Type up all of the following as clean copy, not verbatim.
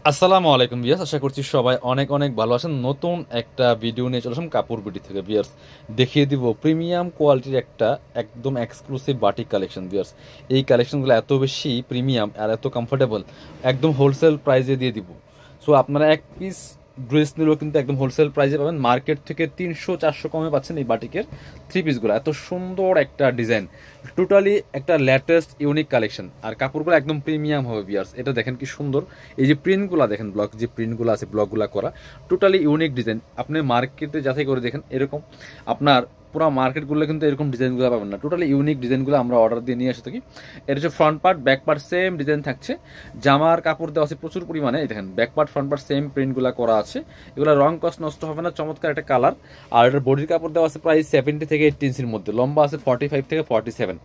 আসসালামু আলাইকুম ভিউয়ার্স, আশা করছি সবাই অনেক অনেক ভালো আছেন। নতুন একটা ভিডিও নিয়ে চলে আসলাম কাপড় বিডি থেকে ভিউয়ার্স। দেখিয়ে দিব প্রিমিয়াম কোয়ালিটির একটা একদম এক্সক্লুসিভ বাটিক কালেকশন ভিউয়ার্স। এই কালেকশনগুলো এত বেশি প্রিমিয়াম আর এত কমফোর্টেবল, একদম হোলসেল প্রাইসে দিয়ে দিব। সো আপনারা এক পিস ড্রেস নিলেও কিন্তু একদম হোলসেল প্রাইসে পাবেন। মার্কেট থেকে 300-400 কমে পাচ্ছেন এই বাটিকের থ্রি পিসগুলো। এত সুন্দর একটা ডিজাইন, টোটালি একটা লেটেস্ট ইউনিক কালেকশন, আর কাপড়গুলো একদম প্রিমিয়াম হবে ভিউয়ার্স। এটা দেখেন কি সুন্দর, এই যে প্রিন্টগুলো দেখেন, ব্লক যে প্রিন্টগুলো আছে ব্লকগুলো করা, টোটালি ইউনিক ডিজাইন। আপনি মার্কেটে যাচাই করে দেখেন, এরকম আপনার পুরো মার্কেটগুলো কিন্তু এরকম ডিজাইনগুলো পাবেন না। টোটালি ইউনিক ডিজাইনগুলো আমরা অর্ডার দিয়ে নিয়ে এসে থাকি। এটা হচ্ছে front part, back part same design থাকছে। জামার কাপড় দেওয়া আছে প্রচুর পরিমাণে। এই দেখেন back part front part same প্রিন্টগুলো করা আছে। এগুলো রং কস্ট নষ্ট হবে না, চমৎকার একটা কালার। আর এটার বডির কাপড় দেওয়া আছে প্রায় 70 থেকে 80 ইঞ্চির মধ্যে, লম্বা আছে 45 থেকে 47।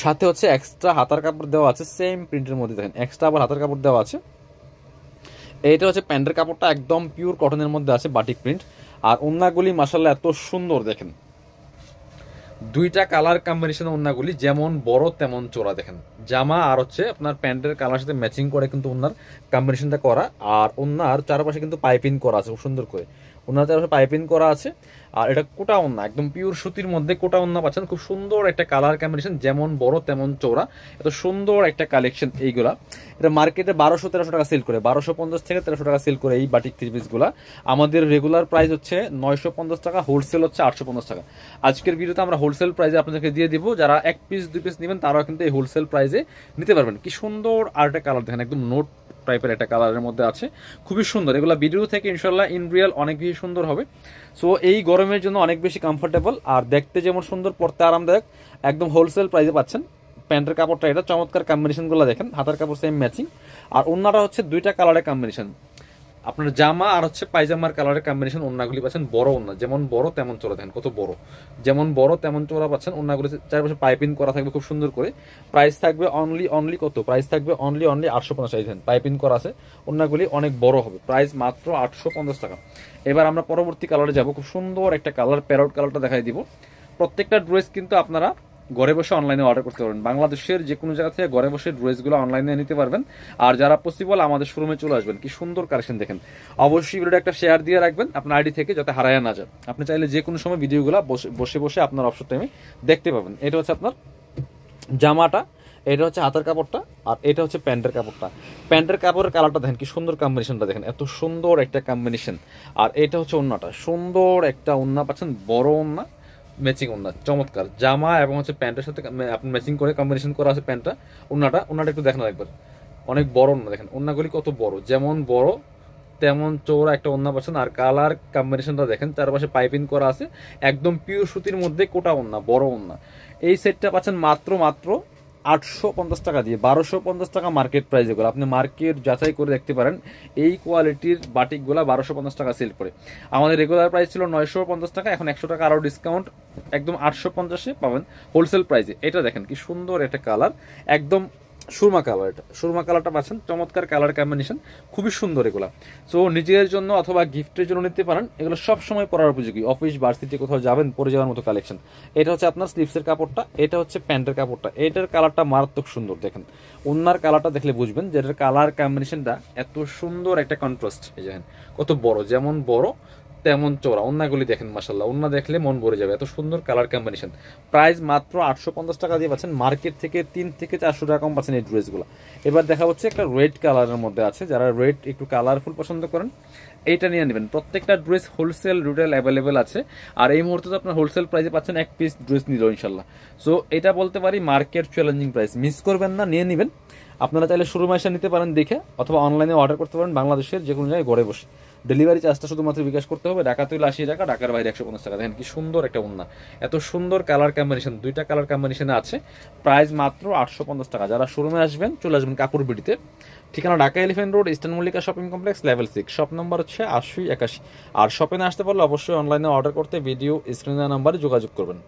সাথে হচ্ছে এক্সট্রা হাতার কাপড় দেওয়া আছে সেম প্রিন্টের মধ্যে। দেখেন এক্সট্রা আবার হাতার কাপড় দেওয়া আছে। এইটা হচ্ছে প্যান্টের কাপড়টা একদম পিওর কটনের মধ্যে আছে, বাটিক প্রিন্ট। আর ওন্নাগুলি মাশাআল্লাহ এত সুন্দর দেখেন, দুইটা কালার কম্বিনেশন ওন্নাগুলি, যেমন বড় তেমন চোরা। দেখেন জামা আর হচ্ছে আপনার প্যান্টের কালার সাথে ম্যাচিং করে কিন্তু ওন্নার কম্বিনেশনটা করা। আর ওন্নার চারপাশে কিন্তু পাইপিং করা আছে খুব সুন্দর করে, ওনার চারপাশে পাইপিং করা আছে। আর এটা কোটা ওন্না, একদম পিওর সুতির মধ্যে কোটা ওন্না পাচ্ছেন। খুব সুন্দর একটা কালার কম্বিনেশন, যেমন বড় তেমন চৌড়া, এত সুন্দর একটা কালেকশন এইগুলা। এটা মার্কেটে 1200-1300 টাকা সেল করে, 1250 থেকে 1300 টাকা সেল করে এই বাটিক থ্রি পিসগুলা। আমাদের রেগুলার প্রাইস হচ্ছে 950 টাকা, হোলসেল হচ্ছে 850 টাকা। আজকের ভিডিওতে আমরা হোলসেল প্রাইসে আপনাদেরকে দিয়ে দিব। যারা এক পিস দুই পিস নেবেন তারাও কিন্তু এই হোলসেল প্রাইসে নিতে পারবেন। কি সুন্দর আর একটা কালার দেখেন, একদম নোট টাইপের একটা কালারের মধ্যে আছে, খুবই সুন্দর। এগুলো ভিডিও থেকে ইনশাল্লাহ ইন রিয়েল অনেক বেশি সুন্দর হবে। সো এই গরমের জন্য অনেক বেশি কমফোর্টেবল, আর দেখতে যেমন সুন্দর, পড়তে আরামদায়ক, একদম হোলসেল প্রাইসে পাচ্ছেন। প্যান্টের কাপড়টা এটা চমৎকার কম্বিনেশনগুলো দেখেন, হাতার কাপড় সেম ম্যাচিং। আর ওন্নাটা হচ্ছে দুইটা কালারের কম্বিনেশন, আপনার জামা আর হচ্ছে পায়জামার কালারের কম্বিনেশন। ওন্নাগুলি পাচ্ছেন বড় ওন্না, যেমন বড় তেমন চোরা। দেখেন কত বড়, যেমন বড় তেমন চোরা পাচ্ছেন। ওন্নাগুলি চারপাশে পাইপিং করা থাকবে খুব সুন্দর করে। প্রাইস থাকবে অনলি কত, প্রাইস থাকবে অনলি 850 টাকা। পাইপিং করা আছে, ওন্নাগুলি অনেক বড় হবে। প্রাইস মাত্র 850 টাকা। এবার আমরা পরবর্তী কালারে যাব। খুব সুন্দর একটা কালার, প্যারট কালারটা দেখাই দিব। প্রত্যেকটা ড্রেস কিন্তু আপনারা ঘরে বসে অনলাইনে অর্ডার করতে পারবেন। বাংলাদেশের যে কোনো জায়গা থেকে ঘরে বসে ড্রেসগুলো অনলাইনে নিতে পারবেন। আর যারা পসিবল আমাদের শোরুমে চলে আসবেন। কি সুন্দর কালেকশন দেখেন। অবশ্যই ভিডিওটা একটা শেয়ার দিয়ে রাখবেন আপনার আইডি থেকে, যাতে হারায় না যায়। আপনি চাইলে যে কোনো সময় ভিডিওগুলো বসে বসে আপনার অবসর টাইমে দেখতে পাবেন। এটা হচ্ছে আপনার জামাটা, এটা হচ্ছে হাতের কাপড়টা, আর এটা হচ্ছে প্যান্টের কাপড়টা। প্যান্টের কাপড়ের কালারটা দেখেন, কি সুন্দর কম্বিনেশনটা দেখেন, এত সুন্দর একটা কম্বিনেশন। আর এটা হচ্ছে ওন্নাটা, সুন্দর একটা ওন্না পাচ্ছেন, বড় ওন্না, ম্যাচিং ওন্না, চমৎকার। জামা এবং হচ্ছে প্যান্টের সাথে আপনি ম্যাচিং করে কম্বিনেশন করা আছে প্যান্টটা। ওন্নাটা একটু দেখেন একবার, অনেক বড় ওন্না। দেখেন ওন্নাগুলি কত বড়, যেমন বড় তেমন চৌড়া একটা ওন্না পাচ্ছেন। আর কালার কম্বিনেশনটা দেখেন, চারপাশে পাইপিং করা আছে, একদম পিওর সুতির মধ্যে কোটা ওন্না, বড় ওন্না। এই সেটটা পাচ্ছেন মাত্র 850 টাকা দিয়ে। 1250 টাকা মার্কেট প্রাইস। এগুলো আপনি মার্কেট যাচাই করে দেখতে পারেন। এই কোয়ালিটির বাটিকগুলো 1250 টাকা সেল করে। আমাদের রেগুলার প্রাইস ছিল 950 টাকা, এখন 100 টাকা আরও ডিসকাউন্ট, একদম 850-এ পাবেন হোলসেল প্রাইসে। এটা দেখেন কি সুন্দর একটা কালার, একদম সুরমা কালার। এটা সুরমা কালারটা পাচ্ছেন, চমৎকার কালার কম্বিনেশন, খুবই সুন্দর এগুলা। সো নিজের জন্য অথবা গিফটের জন্য নিতে পারেন। এগুলো সব সময় পরার উপযোগী, অফিস ভার্সিটি কোথাও যাবেন পরে যাওয়ার মতো কালেকশন। এটা হচ্ছে আপনার স্লিভসের কাপড়টা, এটা হচ্ছে প্যান্টের কাপড়টা। এটার কালারটা মারাত্মক সুন্দর দেখেন। ওন্নার কালারটা দেখলে বুঝবেন যে এটার কালার কম্বিনেশনটা এত সুন্দর একটা কন্ট্রাস্ট। এই দেখেন কত বড়, যেমন বড় তেমন চওড়া। ওন্নাগুলি দেখেন মাশাআল্লাহ, ওন্না দেখলে মন ভরে যাবে, এত সুন্দর কালার কম্বিনেশন। প্রাইস মাত্র 850 টাকা দিয়ে পাচ্ছেন। মার্কেট থেকে 3 থেকে 400 টাকা কম পাচ্ছেন এই ড্রেসগুলো। এবার দেখা হচ্ছে একটা রেড কালারের মধ্যে আছে, যারা রেড একটু কালারফুল পছন্দ করেন এইটা নিয়ে নেবেন। প্রত্যেকটা ড্রেস হোলসেল রিটেল অ্যাভেলেবেল আছে। আর এই মুহূর্তে তো আপনার হোলসেল প্রাইসে পাচ্ছেন এক পিস ড্রেস নিল ইনশাল্লাহ। সো এটা বলতে পারি মার্কেট চ্যালেঞ্জিং প্রাইস, মিস করবেন না, নিয়ে নেবেন। আপনারা চাইলে শোরুমে এসে নিতে পারেন দেখে, অথবা অনলাইনে অর্ডার করতে পারেন বাংলাদেশের যে কোনো জায়গায় ঘরে বসে। ডেলিভারি চার্জটা শুধুমাত্র বিকাশ করতে হবে। ঢাকা তুলে 80 টাকা, ঢাকার বাইরে 150 টাকা। দেখেন কি সুন্দর একটা ওন্না, এত সুন্দর কালার কম্বিনেশন, দুইটা কালার কম্বিনেশনে আছে। প্রাইস মাত্র 850 টাকা। যারা শোরুমে আসবেন চলে আসবেন কাপড় বিডিতে। ঠিকানা Dhaka elephant road, eastern Mallika shopping complex, level 6, shop number হচ্ছে 8081। আর শপে না আসতে পারলে অবশ্যই অনলাইনে অর্ডার করতে ভিডিও স্ক্রিনে নাম্বারে যোগাযোগ করবেন।